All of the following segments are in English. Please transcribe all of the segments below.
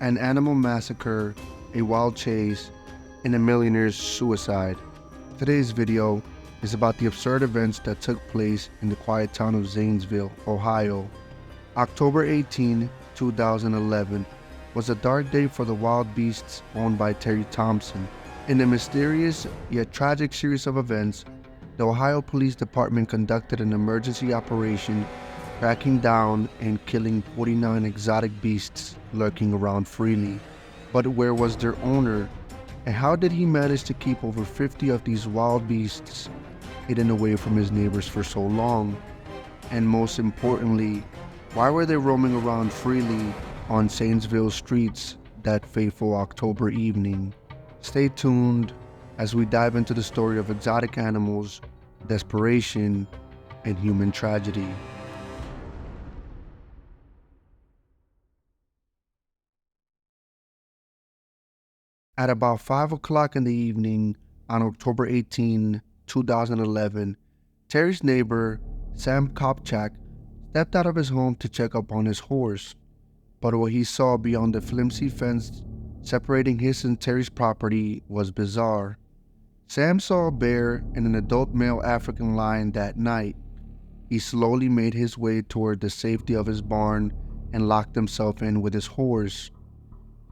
An animal massacre, a wild chase, and a millionaire's suicide. Today's video is about the absurd events that took place in the quiet town of Zanesville, Ohio. October 18, 2011 was a dark day for the wild beasts owned by Terry Thompson. In a mysterious yet tragic series of events, the Ohio Police Department conducted an emergency operation, tracking down and killing 49 exotic beasts lurking around freely. But where was their owner? And how did he manage to keep over 50 of these wild beasts hidden away from his neighbors for so long? And most importantly, why were they roaming around freely on Zanesville streets that fateful October evening? Stay tuned as we dive into the story of exotic animals, desperation, and human tragedy. At about 5 o'clock in the evening on October 18, 2011, Terry's neighbor, Sam Kopchak, stepped out of his home to check up on his horse. But what he saw beyond the flimsy fence separating his and Terry's property was bizarre. Sam saw a bear and an adult male African lion that night. He slowly made his way toward the safety of his barn and locked himself in with his horse.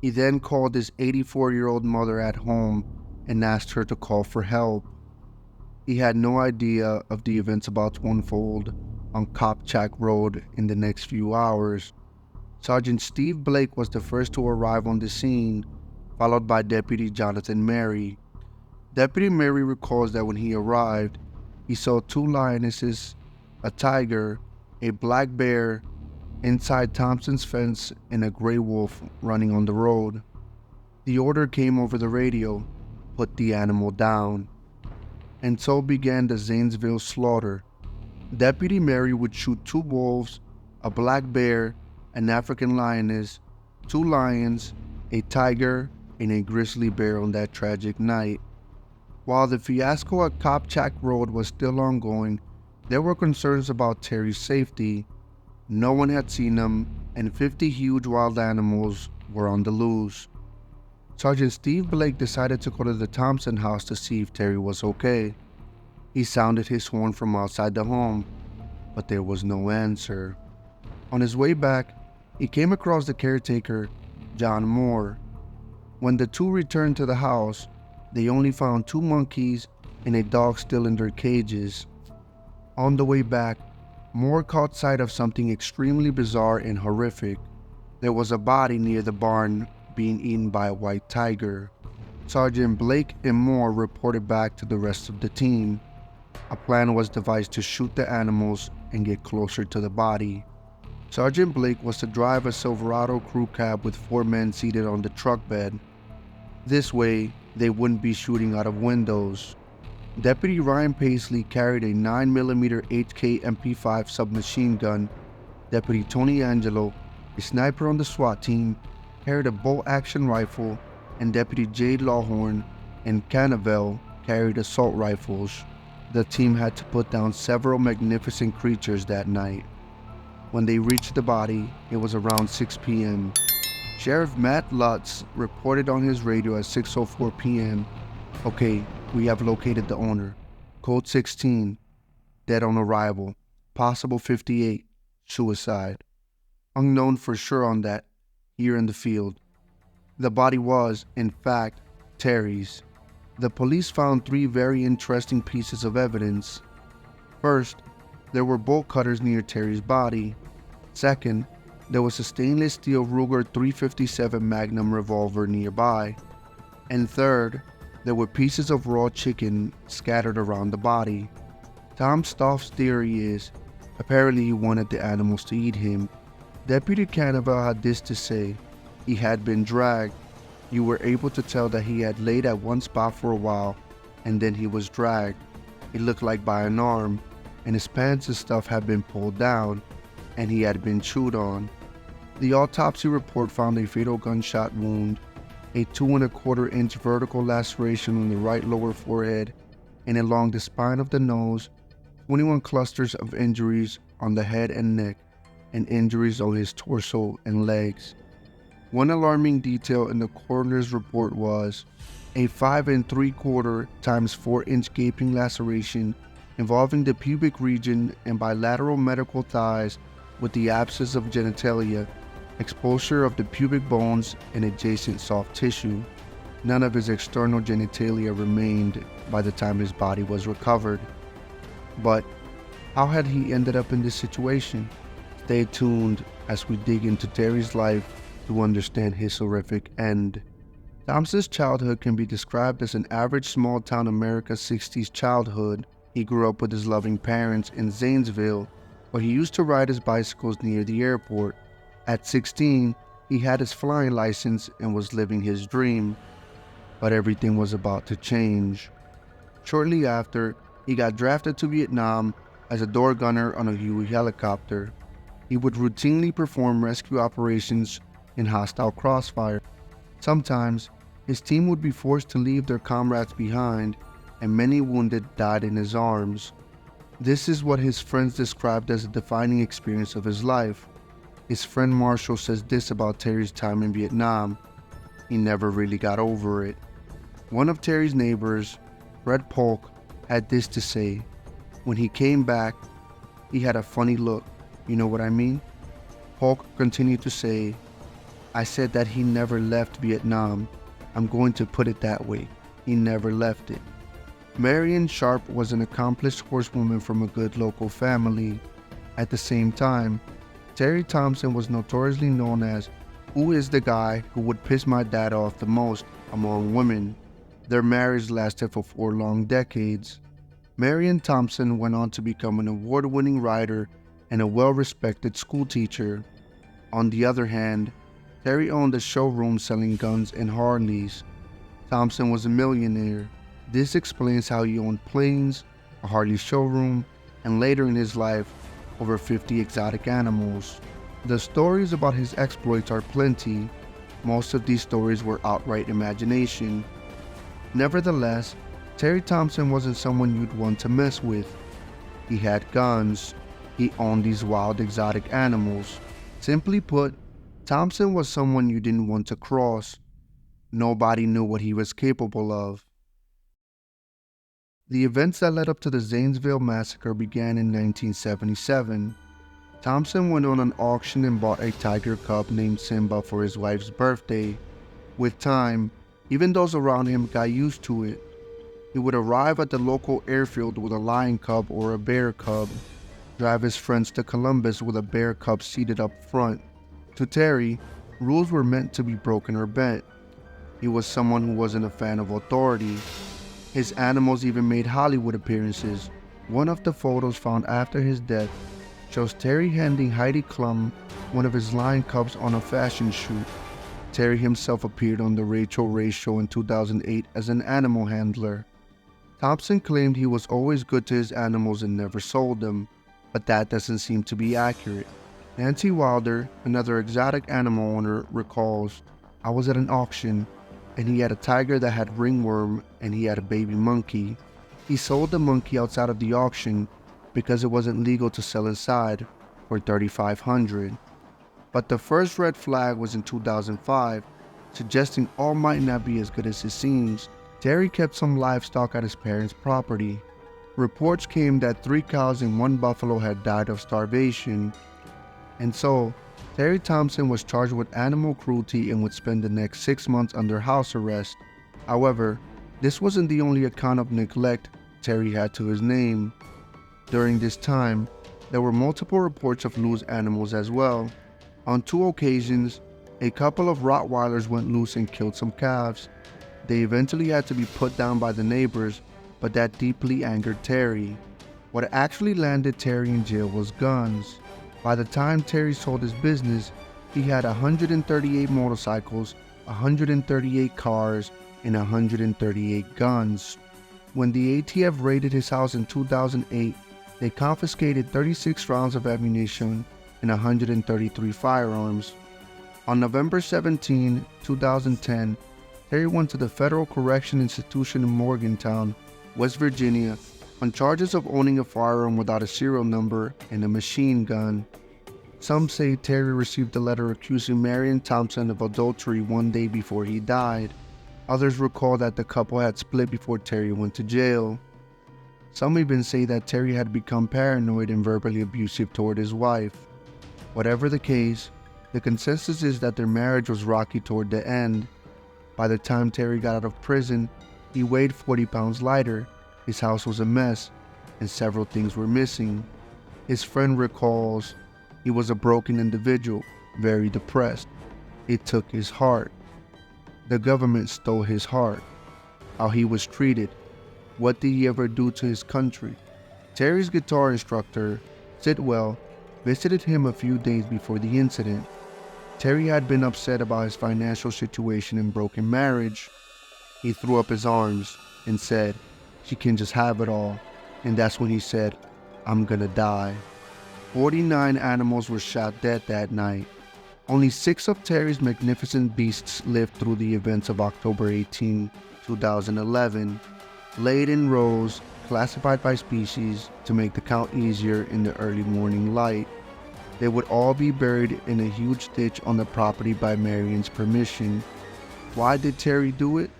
He then called his 84-year-old mother at home and asked her to call for help. He had no idea of the events about to unfold on Kopchak Road in the next few hours. Sergeant Steve Blake was the first to arrive on the scene, followed by Deputy Jonathan Mary. Deputy Mary recalls that when he arrived, he saw two lionesses, a tiger, a black bear, inside Thompson's fence, and a gray wolf running on the road. The order came over the radio: put the animal down. And so began the Zanesville slaughter. Deputy Mary would shoot two wolves, a black bear, an African lioness, two lions, a tiger, and a grizzly bear on that tragic night. While the fiasco at Kopchak Road was still ongoing, there were concerns about Terry's safety. No one had seen him, and 50 huge wild animals were on the loose. Sergeant Steve Blake decided to go to the Thompson house to see if Terry was okay. He sounded his horn from outside the home, but there was no answer. On his way back, he came across the caretaker, John Moore. When the two returned to the house, they only found two monkeys and a dog still in their cages. On the way back, Moore caught sight of something extremely bizarre and horrific. There was a body near the barn being eaten by a white tiger. Sergeant Blake and Moore reported back to the rest of the team. A plan was devised to shoot the animals and get closer to the body. Sergeant Blake was to drive a Silverado crew cab with 4 men seated on the truck bed. This way, they wouldn't be shooting out of windows. Deputy Ryan Paisley carried a 9mm HK MP5 submachine gun. Deputy Tony Angelo, a sniper on the SWAT team, carried a bolt-action rifle, and Deputy Jade Lawhorn and Canavel carried assault rifles. The team had to put down several magnificent creatures that night. When they reached the body, it was around 6 p.m. Sheriff Matt Lutz reported on his radio at 6:04 p.m. "Okay, we have located the owner. Code 16, dead on arrival. Possible 58, suicide. Unknown for sure on that, here in the field." The body was, in fact, Terry's. The police found 3 very interesting pieces of evidence. First, there were bolt cutters near Terry's body. Second, there was a stainless steel Ruger 357 Magnum revolver nearby. And third, there were pieces of raw chicken scattered around the body. Tom Stoff's theory is, apparently he wanted the animals to eat him. Deputy Canavel had this to say: he had been dragged. You were able to tell that he had laid at one spot for a while, and then he was dragged. It looked like by an arm, and his pants and stuff had been pulled down, and he had been chewed on. The autopsy report found a fatal gunshot wound, a 2¼ inch vertical laceration on the right lower forehead, and along the spine of the nose, 21 clusters of injuries on the head and neck, and injuries on his torso and legs. One alarming detail in the coroner's report was a 5 3/4 times 4-inch gaping laceration involving the pubic region and bilateral medial thighs with the absence of genitalia, exposure of the pubic bones and adjacent soft tissue. None of his external genitalia remained by the time his body was recovered. But how had he ended up in this situation? Stay tuned as we dig into Terry's life to understand his horrific end. Thompson's childhood can be described as an average small-town America 60s childhood. He grew up with his loving parents in Zanesville, where he used to ride his bicycles near the airport. At 16, he had his flying license and was living his dream. But everything was about to change. Shortly after, he got drafted to Vietnam as a door gunner on a Huey helicopter. He would routinely perform rescue operations in hostile crossfire. Sometimes, his team would be forced to leave their comrades behind, and many wounded died in his arms. This is what his friends described as a defining experience of his life. His friend Marshall says this about Terry's time in Vietnam: he never really got over it. One of Terry's neighbors, Red Polk, had this to say: when he came back, he had a funny look. You know what I mean? Polk continued to say, I said that he never left Vietnam. I'm going to put it that way. He never left it. Marion Sharp was an accomplished horsewoman from a good local family. At the same time, Terry Thompson was notoriously known as "who is the guy who would piss my dad off the most" among women. Their marriage lasted for 4 long decades. Marion Thompson went on to become an award-winning writer and a well-respected schoolteacher. On the other hand, Terry owned a showroom selling guns and Harleys. Thompson was a millionaire. This explains how he owned planes, a Harley showroom, and later in his life, over 50 exotic animals. The stories about his exploits are plenty. Most of these stories were outright imagination. Nevertheless, Terry Thompson wasn't someone you'd want to mess with. He had guns. He owned these wild exotic animals. Simply put, Thompson was someone you didn't want to cross. Nobody knew what he was capable of. The events that led up to the Zanesville massacre began in 1977. Thompson went on an auction and bought a tiger cub named Simba for his wife's birthday. With time, even those around him got used to it. He would arrive at the local airfield with a lion cub or a bear cub, drive his friends to Columbus with a bear cub seated up front. To Terry, rules were meant to be broken or bent. He was someone who wasn't a fan of authority. His animals even made Hollywood appearances. One of the photos found after his death shows Terry handing Heidi Klum one of his lion cubs on a fashion shoot. Terry himself appeared on the Rachel Ray Show in 2008 as an animal handler. Thompson claimed he was always good to his animals and never sold them, but that doesn't seem to be accurate. Nancy Wilder, another exotic animal owner, recalls, I was at an auction, and he had a tiger that had ringworm and he had a baby monkey. He sold the monkey outside of the auction because it wasn't legal to sell inside for $3,500. But the first red flag was in 2005, suggesting all might not be as good as it seems. Terry kept some livestock at his parents' property. Reports came that 3 cows and 1 buffalo had died of starvation. And so, Terry Thompson was charged with animal cruelty and would spend the next 6 months under house arrest. However, this wasn't the only account of neglect Terry had to his name. During this time, there were multiple reports of loose animals as well. On 2 occasions, a couple of Rottweilers went loose and killed some calves. They eventually had to be put down by the neighbors, but that deeply angered Terry. What actually landed Terry in jail was guns. By the time Terry sold his business, he had 138 motorcycles, 138 cars, and 138 guns. When the ATF raided his house in 2008, they confiscated 36 rounds of ammunition and 133 firearms. On November 17, 2010, Terry went to the Federal Correction Institution in Morgantown, West Virginia, on charges of owning a firearm without a serial number and a machine gun. Some say Terry received a letter accusing Marion Thompson of adultery one day before he died. Others recall that the couple had split before Terry went to jail. Some even say that Terry had become paranoid and verbally abusive toward his wife. Whatever the case, the consensus is that their marriage was rocky toward the end. By the time Terry got out of prison, he weighed 40 pounds lighter, his house was a mess, and several things were missing. His friend recalls, he was a broken individual, very depressed. It took his heart. The government stole his heart. How he was treated. What did he ever do to his country? Terry's guitar instructor, Sidwell, visited him a few days before the incident. Terry had been upset about his financial situation and broken marriage. He threw up his arms and said, "She can just have it all." And that's when he said, "I'm gonna die." 49 animals were shot dead that night. Only 6 of Terry's magnificent beasts lived through the events of October 18, 2011, laid in rows, classified by species to make the count easier in the early morning light. They would all be buried in a huge ditch on the property by Marion's permission. Why did Terry do it?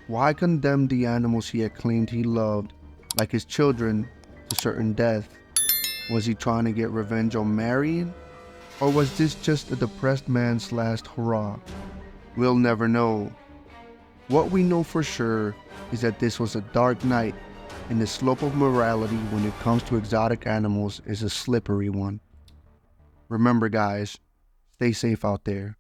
Why condemn the animals he had claimed he loved, like his children, to certain death? Was he trying to get revenge on Marion? Or was this just a depressed man's last hurrah? We'll never know. What we know for sure is that this was a dark night, and the slope of morality when it comes to exotic animals is a slippery one. Remember guys, stay safe out there.